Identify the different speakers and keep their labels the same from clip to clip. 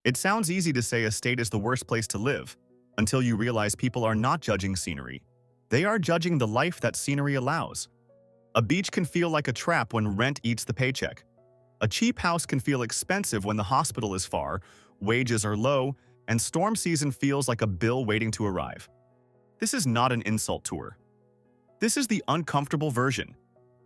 Speaker 1: It sounds easy to say a state is the worst place to live, until you realize people are not judging scenery. They are judging the life that scenery allows. A beach can feel like a trap when rent eats the paycheck. A cheap house can feel expensive when the hospital is far, wages are low, and storm season feels like a bill waiting to arrive. This is not an insult tour. This is the uncomfortable version.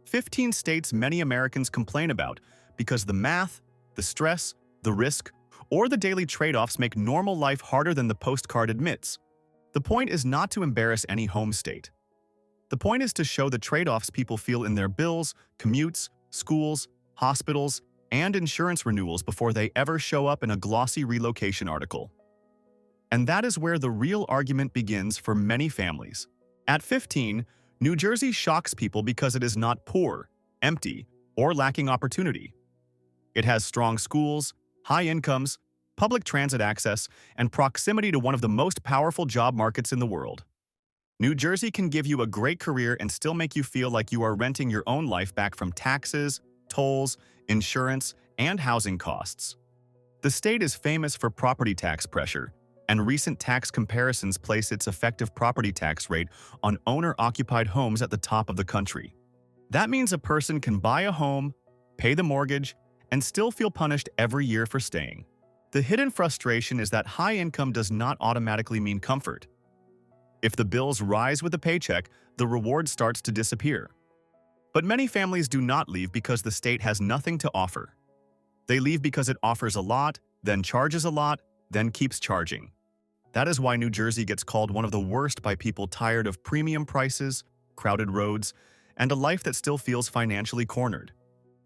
Speaker 1: 15 states many Americans complain about because the math, the stress, the risk, or the daily trade-offs make normal life harder than the postcard admits. The point is not to embarrass any home state. The point is to show the trade-offs people feel in their bills, commutes, schools, hospitals, and insurance renewals before they ever show up in a glossy relocation article. And that is where the real argument begins for many families. At 15, New Jersey shocks people because it is not poor, empty, or lacking opportunity. It has strong schools, high incomes, public transit access, and proximity to one of the most powerful job markets in the world. New Jersey can give you a great career and still make you feel like you are renting your own life back from taxes, tolls, insurance, and housing costs. The state is famous for property tax pressure, and recent tax comparisons place its effective property tax rate on owner-occupied homes at the top of the country. That means a person can buy a home, pay the mortgage, and still feel punished every year for staying. The hidden frustration is that high income does not automatically mean comfort. If the bills rise with the paycheck, the reward starts to disappear. But many families do not leave because the state has nothing to offer. They leave because it offers a lot, then charges a lot, then keeps charging. That is why New Jersey gets called one of the worst by people tired of premium prices, crowded roads, and a life that still feels financially cornered.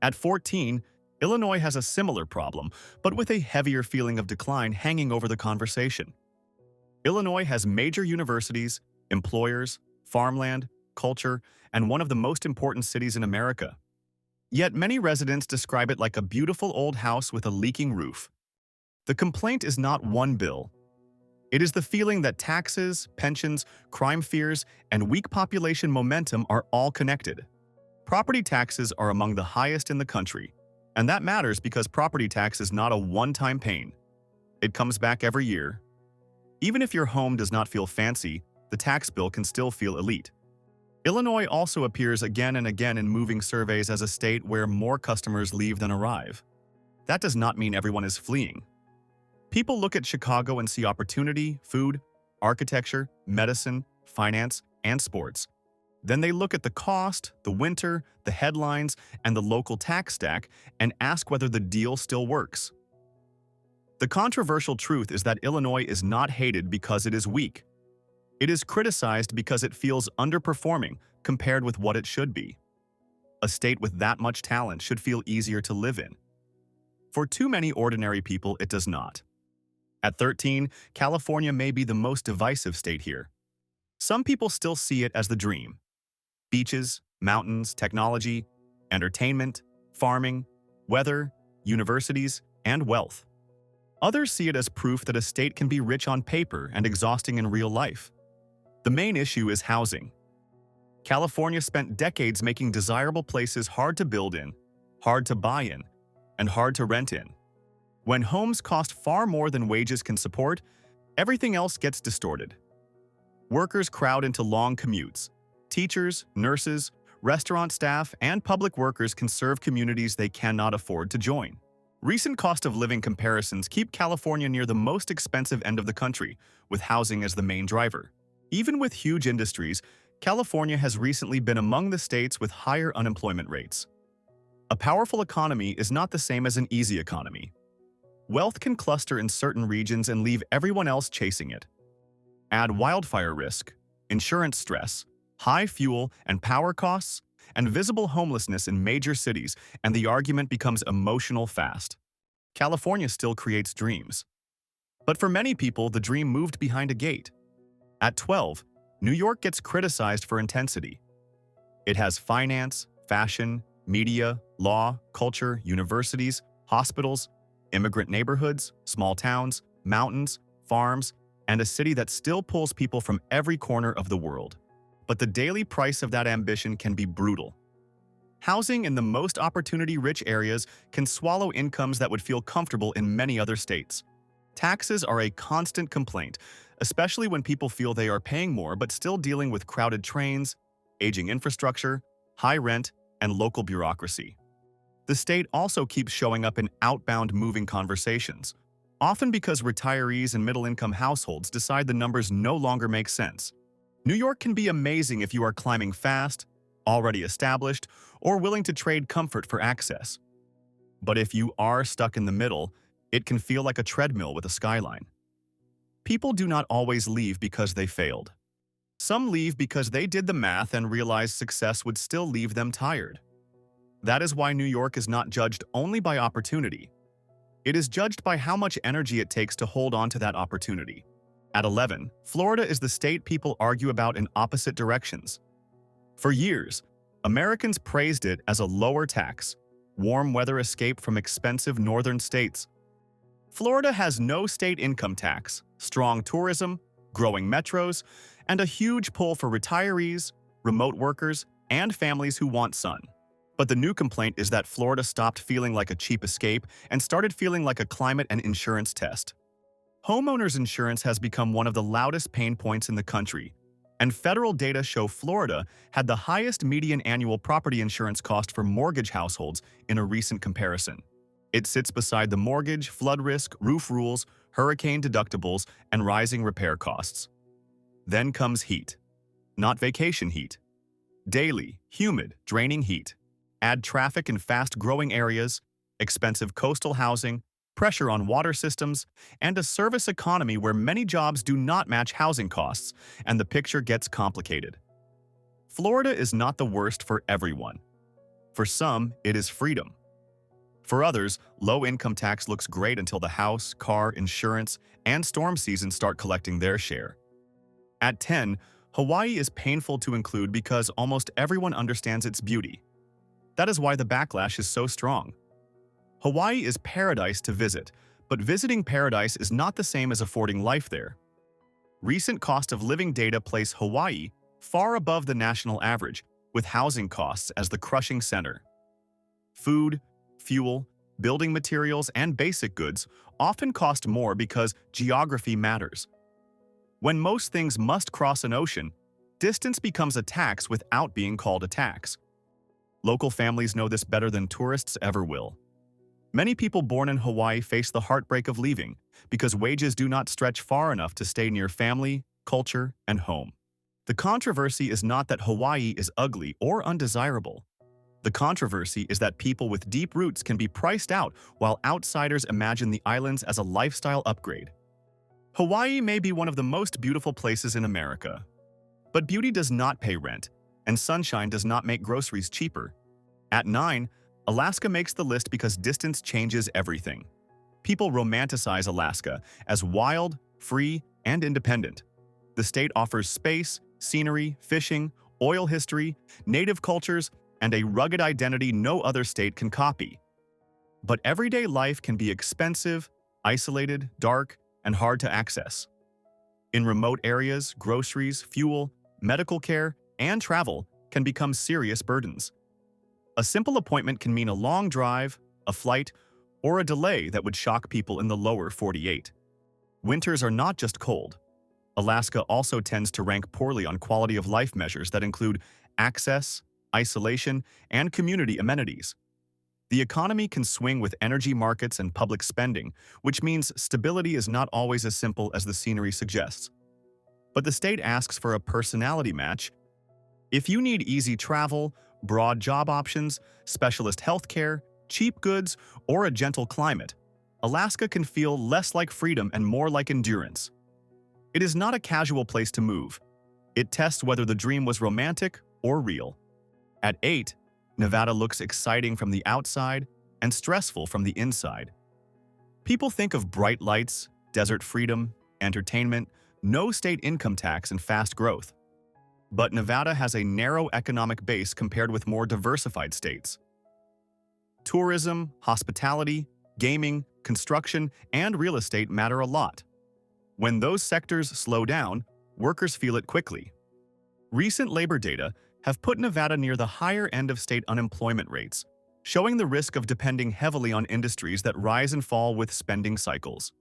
Speaker 1: At 14, Illinois has a similar problem, but with a heavier feeling of decline hanging over the conversation. Illinois has major universities, employers, farmland, culture, and one of the most important cities in America. Yet many residents describe it like a beautiful old house with a leaking roof. The complaint is not one bill. It is the feeling that taxes, pensions, crime fears, and weak population momentum are all connected. Property taxes are among the highest in the country, and that matters because property tax is not a one-time pain. It comes back every year. Even if your home does not feel fancy, the tax bill can still feel elite. Illinois also appears again and again in moving surveys as a state where more customers leave than arrive. That does not mean everyone is fleeing. People look at Chicago and see opportunity, food, architecture, medicine, finance, and sports. Then they look at the cost, the winter, the headlines, and the local tax stack and ask whether the deal still works. The controversial truth is that Illinois is not hated because it is weak. It is criticized because it feels underperforming compared with what it should be. A state with that much talent should feel easier to live in. For too many ordinary people, it does not. At 13, California may be the most divisive state here. Some people still see it as the dream. Beaches, mountains, technology, entertainment, farming, weather, universities, and wealth. Others see it as proof that a state can be rich on paper and exhausting in real life. The main issue is housing. California spent decades making desirable places hard to build in, hard to buy in, and hard to rent in. When homes cost far more than wages can support, everything else gets distorted. Workers crowd into long commutes. Teachers, nurses, restaurant staff, and public workers can serve communities they cannot afford to join. Recent cost of living comparisons keep California near the most expensive end of the country, with housing as the main driver. Even with huge industries, California has recently been among the states with higher unemployment rates. A powerful economy is not the same as an easy economy. Wealth can cluster in certain regions and leave everyone else chasing it. Add wildfire risk, insurance stress, high fuel and power costs, and visible homelessness in major cities, and the argument becomes emotional fast. California still creates dreams. But for many people, the dream moved behind a gate. At 12, New York gets criticized for intensity. It has finance, fashion, media, law, culture, universities, hospitals, immigrant neighborhoods, small towns, mountains, farms, and a city that still pulls people from every corner of the world. But the daily price of that ambition can be brutal. Housing in the most opportunity-rich areas can swallow incomes that would feel comfortable in many other states. Taxes are a constant complaint, especially when people feel they are paying more but still dealing with crowded trains, aging infrastructure, high rent, and local bureaucracy. The state also keeps showing up in outbound moving conversations, often because retirees and middle-income households decide the numbers no longer make sense. New York can be amazing if you are climbing fast, already established, or willing to trade comfort for access. But if you are stuck in the middle, it can feel like a treadmill with a skyline. People do not always leave because they failed. Some leave because they did the math and realized success would still leave them tired. That is why New York is not judged only by opportunity. It is judged by how much energy it takes to hold on to that opportunity. At 11, Florida is the state people argue about in opposite directions. For years, Americans praised it as a lower tax, warm weather escape from expensive northern states. Florida has no state income tax, strong tourism, growing metros, and a huge pull for retirees, remote workers, and families who want sun. But the new complaint is that Florida stopped feeling like a cheap escape and started feeling like a climate and insurance test. Homeowners insurance has become one of the loudest pain points in the country, and federal data show Florida had the highest median annual property insurance cost for mortgage households in a recent comparison. It sits beside the mortgage, flood risk, roof rules, hurricane deductibles, and rising repair costs. Then comes heat. Not vacation heat. Daily, humid, draining heat. Add traffic in fast-growing areas, expensive coastal housing, pressure on water systems, and a service economy where many jobs do not match housing costs, and the picture gets complicated. Florida is not the worst for everyone. For some, it is freedom. For others, low income tax looks great until the house, car, insurance, and storm season start collecting their share. At 10, Hawaii is painful to include because almost everyone understands its beauty. That is why the backlash is so strong. Hawaii is paradise to visit, but visiting paradise is not the same as affording life there. Recent cost of living data place Hawaii far above the national average, with housing costs as the crushing center. Food, fuel, building materials, and basic goods often cost more because geography matters. When most things must cross an ocean, distance becomes a tax without being called a tax. Local families know this better than tourists ever will. Many people born in Hawaii face the heartbreak of leaving because wages do not stretch far enough to stay near family, culture, and home. The controversy is not that Hawaii is ugly or undesirable. The controversy is that people with deep roots can be priced out while outsiders imagine the islands as a lifestyle upgrade. Hawaii may be one of the most beautiful places in America, but beauty does not pay rent, and sunshine does not make groceries cheaper. At 9, Alaska makes the list because distance changes everything. People romanticize Alaska as wild, free, and independent. The state offers space, scenery, fishing, oil history, native cultures, and a rugged identity no other state can copy. But everyday life can be expensive, isolated, dark, and hard to access. In remote areas, groceries, fuel, medical care, and travel can become serious burdens. A simple appointment can mean a long drive, a flight, or a delay that would shock people in the lower 48. Winters are not just cold. Alaska also tends to rank poorly on quality of life measures that include access, isolation, and community amenities. The economy can swing with energy markets and public spending, which means stability is not always as simple as the scenery suggests. But the state asks for a personality match. If you need easy travel, broad job options, specialist healthcare, cheap goods, or a gentle climate, Alaska can feel less like freedom and more like endurance. It is not a casual place to move. It tests whether the dream was romantic or real. At 8, Nevada looks exciting from the outside and stressful from the inside. People think of bright lights, desert freedom, entertainment, no state income tax, and fast growth. But Nevada has a narrow economic base compared with more diversified states. Tourism, hospitality, gaming, construction, and real estate matter a lot. When those sectors slow down, workers feel it quickly. Recent labor data have put Nevada near the higher end of state unemployment rates, showing the risk of depending heavily on industries that rise and fall with spending cycles.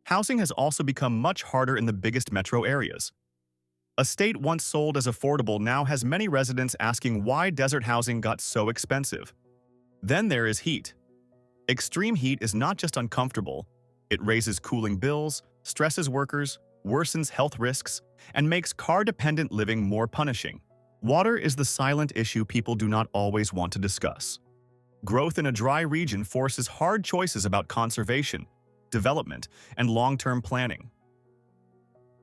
Speaker 1: Housing has also become much harder in the biggest metro areas. A state once sold as affordable now has many residents asking why desert housing got so expensive. Then there is heat. Extreme heat is not just uncomfortable, it raises cooling bills, stresses workers, worsens health risks, and makes car-dependent living more punishing. Water is the silent issue people do not always want to discuss. Growth in a dry region forces hard choices about conservation, development, and long-term planning.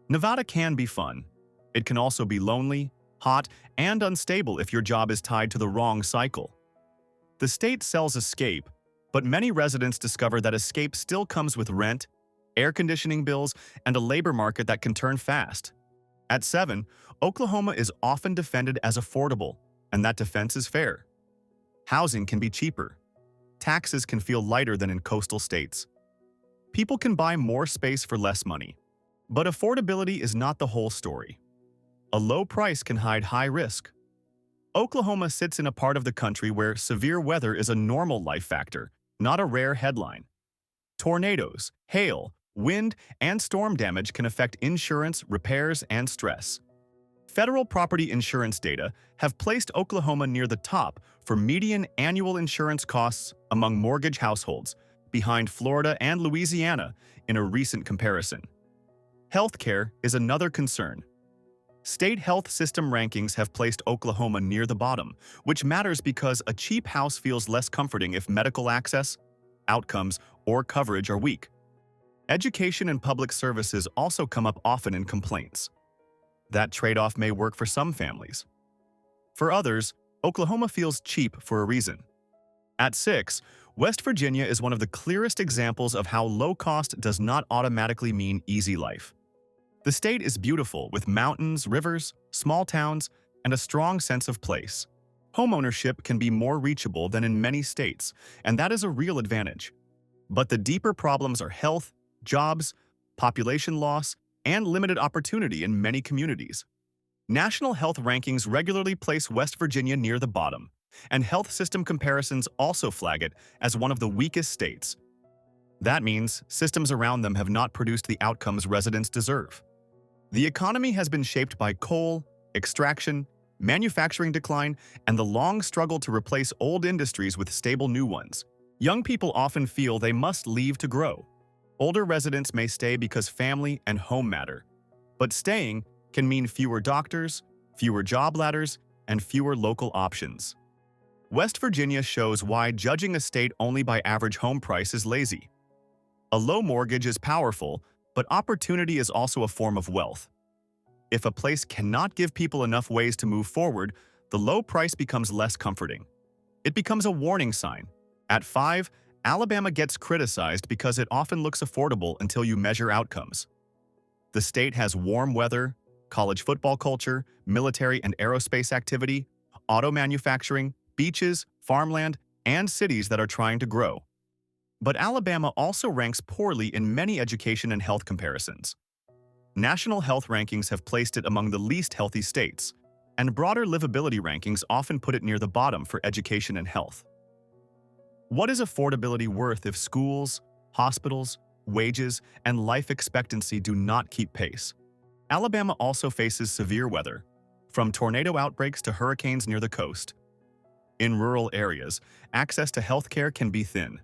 Speaker 1: Nevada can be fun. It can also be lonely, hot, and unstable if your job is tied to the wrong cycle. The state sells escape, but many residents discover that escape still comes with rent, air conditioning bills, and a labor market that can turn fast. At 7, Oklahoma is often defended as affordable, and that defense is fair. Housing can be cheaper. Taxes can feel lighter than in coastal states. People can buy more space for less money. But affordability is not the whole story. A low price can hide high risk. Oklahoma sits in a part of the country where severe weather is a normal life factor, not a rare headline. Tornadoes, hail, wind, and storm damage can affect insurance, repairs, and stress. Federal property insurance data have placed Oklahoma near the top for median annual insurance costs among mortgage households, behind Florida and Louisiana in a recent comparison. Healthcare is another concern. State health system rankings have placed Oklahoma near the bottom, which matters because a cheap house feels less comforting if medical access, outcomes, or coverage are weak. Education and public services also come up often in complaints. That trade-off may work for some families. For others, Oklahoma feels cheap for a reason. At 6, West Virginia is one of the clearest examples of how low cost does not automatically mean easy life. The state is beautiful with mountains, rivers, small towns, and a strong sense of place. Homeownership can be more reachable than in many states, and that is a real advantage. But the deeper problems are health, jobs, population loss, and limited opportunity in many communities. National health rankings regularly place West Virginia near the bottom, and health system comparisons also flag it as one of the weakest states. That means systems around them have not produced the outcomes residents deserve. The economy has been shaped by coal, extraction, manufacturing decline, and the long struggle to replace old industries with stable new ones. Young people often feel they must leave to grow. Older residents may stay because family and home matter. But staying can mean fewer doctors, fewer job ladders, and fewer local options. West Virginia shows why judging a state only by average home price is lazy. A low mortgage is powerful, but opportunity is also a form of wealth. If a place cannot give people enough ways to move forward, the low price becomes less comforting. It becomes a warning sign. At 5, Alabama gets criticized because it often looks affordable until you measure outcomes. The state has warm weather, college football culture, military and aerospace activity, auto manufacturing, beaches, farmland, and cities that are trying to grow. But Alabama also ranks poorly in many education and health comparisons. National health rankings have placed it among the least healthy states, and broader livability rankings often put it near the bottom for education and health. What is affordability worth if schools, hospitals, wages, and life expectancy do not keep pace? Alabama also faces severe weather, from tornado outbreaks to hurricanes near the coast. In rural areas, access to healthcare can be thin.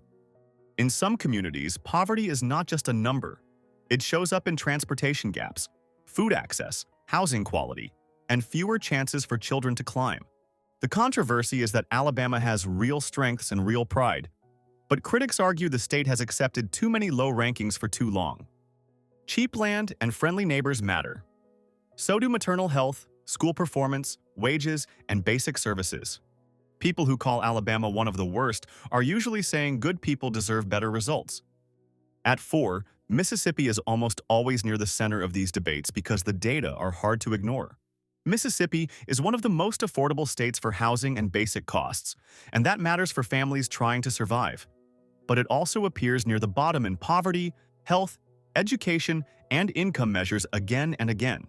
Speaker 1: In some communities, poverty is not just a number. It shows up in transportation gaps, food access, housing quality, and fewer chances for children to climb. The controversy is that Alabama has real strengths and real pride, but critics argue the state has accepted too many low rankings for too long. Cheap land and friendly neighbors matter. So do maternal health, school performance, wages, and basic services. People who call Alabama one of the worst are usually saying good people deserve better results. At 4, Mississippi is almost always near the center of these debates because the data are hard to ignore. Mississippi is one of the most affordable states for housing and basic costs, and that matters for families trying to survive. But it also appears near the bottom in poverty, health, education, and income measures again and again.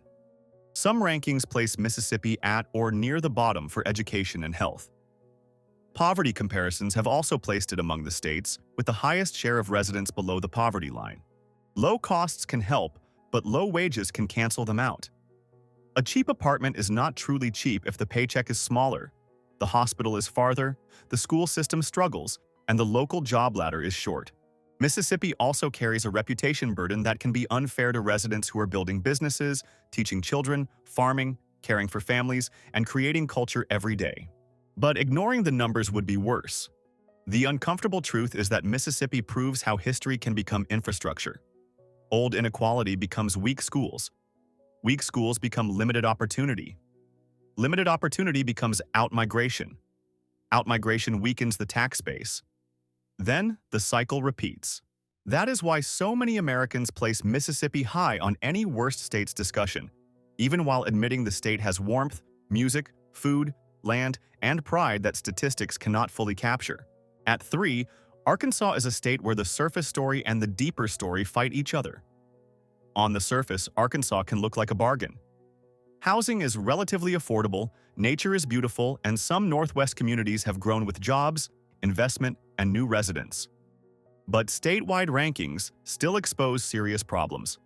Speaker 1: Some rankings place Mississippi at or near the bottom for education and health. Poverty comparisons have also placed it among the states with the highest share of residents below the poverty line. Low costs can help, but low wages can cancel them out. A cheap apartment is not truly cheap if the paycheck is smaller, the hospital is farther, the school system struggles, and the local job ladder is short. Mississippi also carries a reputation burden that can be unfair to residents who are building businesses, teaching children, farming, caring for families, and creating culture every day. But ignoring the numbers would be worse. The uncomfortable truth is that Mississippi proves how history can become infrastructure. Old inequality becomes weak schools. Weak schools become limited opportunity. Limited opportunity becomes outmigration. Outmigration weakens the tax base. Then the cycle repeats. That is why so many Americans place Mississippi high on any worst state's discussion, even while admitting the state has warmth, music, food, land, and pride that statistics cannot fully capture. At 3, Arkansas is a state where the surface story and the deeper story fight each other. On the surface, Arkansas can look like a bargain. Housing is relatively affordable, nature is beautiful, and some Northwest communities have grown with jobs, investment, and new residents. But statewide rankings still expose serious problems.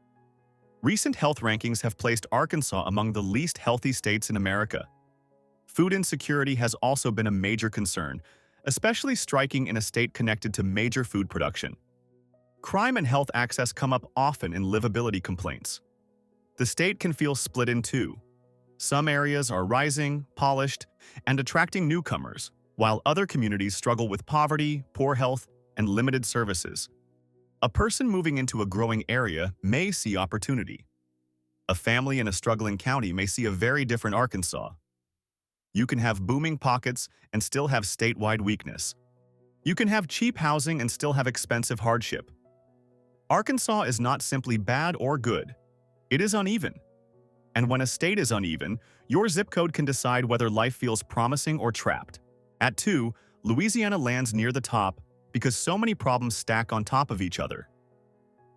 Speaker 1: Recent health rankings have placed Arkansas among the least healthy states in America. Food insecurity has also been a major concern, especially striking in a state connected to major food production. Crime and health access come up often in livability complaints. The state can feel split in two. Some areas are rising, polished, and attracting newcomers, while other communities struggle with poverty, poor health, and limited services. A person moving into a growing area may see opportunity. A family in a struggling county may see a very different Arkansas. You can have booming pockets and still have statewide weakness. You can have cheap housing and still have expensive hardship. Arkansas is not simply bad or good. It is uneven. And when a state is uneven, your zip code can decide whether life feels promising or trapped. At 2, Louisiana lands near the top because so many problems stack on top of each other.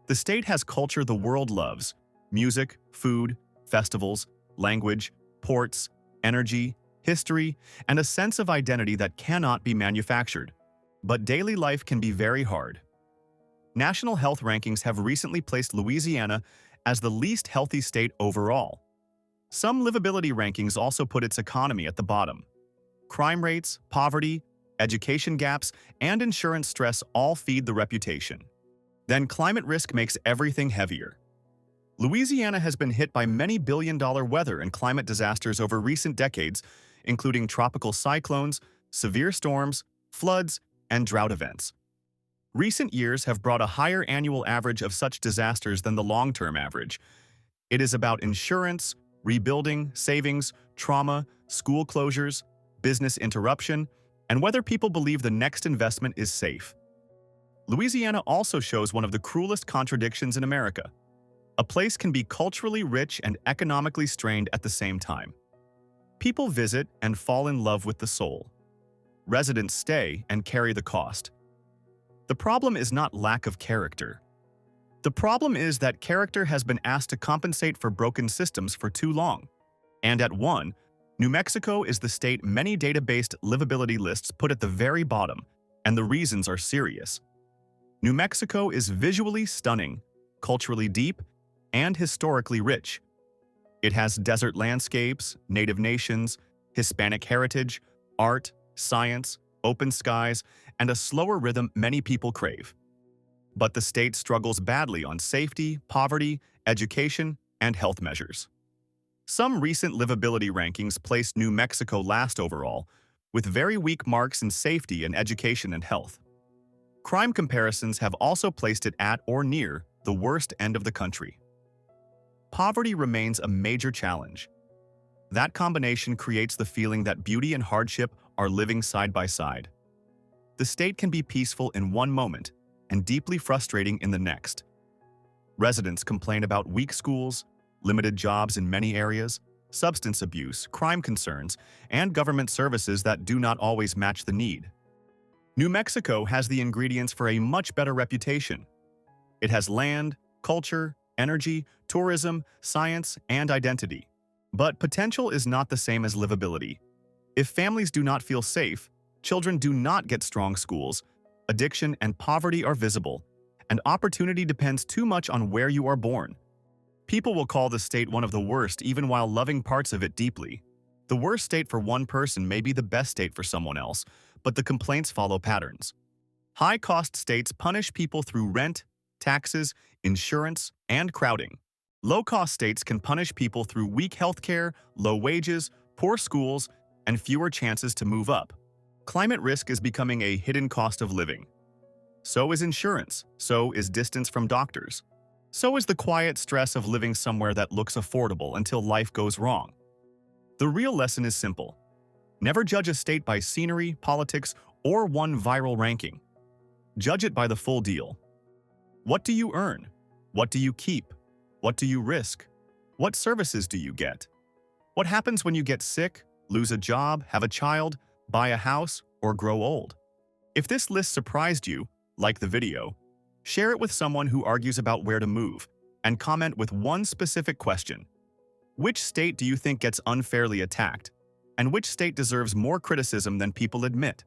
Speaker 1: The state has culture the world loves: music, food, festivals, language, ports, energy, history, and a sense of identity that cannot be manufactured. But daily life can be very hard. National health rankings have recently placed Louisiana as the least healthy state overall. Some livability rankings also put its economy at the bottom. Crime rates, poverty, education gaps, and insurance stress all feed the reputation. Then climate risk makes everything heavier. Louisiana has been hit by many billion-dollar weather and climate disasters over recent decades, including tropical cyclones, severe storms, floods, and drought events. Recent years have brought a higher annual average of such disasters than the long-term average. It is about insurance, rebuilding, savings, trauma, school closures, business interruption, and whether people believe the next investment is safe. Louisiana also shows one of the cruelest contradictions in America. A place can be culturally rich and economically strained at the same time. People visit and fall in love with the soul. Residents stay and carry the cost. The problem is not lack of character. The problem is that character has been asked to compensate for broken systems for too long. And at 1, New Mexico is the state many data-based livability lists put at the very bottom, and the reasons are serious. New Mexico is visually stunning, culturally deep, and historically rich. It has desert landscapes, native nations, Hispanic heritage, art, science, open skies, and a slower rhythm many people crave. But the state struggles badly on safety, poverty, education, and health measures. Some recent livability rankings placed New Mexico last overall, with very weak marks in safety and education and health. Crime comparisons have also placed it at or near the worst end of the country. Poverty remains a major challenge. That combination creates the feeling that beauty and hardship are living side by side. The state can be peaceful in one moment and deeply frustrating in the next. Residents complain about weak schools, limited jobs in many areas, substance abuse, crime concerns, and government services that do not always match the need. New Mexico has the ingredients for a much better reputation. It has land, culture, energy, tourism, science, and identity. But potential is not the same as livability. If families do not feel safe, children do not get strong schools, addiction and poverty are visible, and opportunity depends too much on where you are born. People will call the state one of the worst even while loving parts of it deeply. The worst state for one person may be the best state for someone else, but the complaints follow patterns. High-cost states punish people through rent, taxes, insurance, and crowding. Low-cost states can punish people through weak healthcare, low wages, poor schools, and fewer chances to move up. Climate risk is becoming a hidden cost of living. So is insurance. So is distance from doctors. So is the quiet stress of living somewhere that looks affordable until life goes wrong. The real lesson is simple. Never judge a state by scenery, politics, or one viral ranking. Judge it by the full deal. What do you earn? What do you keep? What do you risk? What services do you get? What happens when you get sick, lose a job, have a child, buy a house, or grow old? If this list surprised you, like the video, share it with someone who argues about where to move, and comment with one specific question. Which state do you think gets unfairly attacked? And which state deserves more criticism than people admit?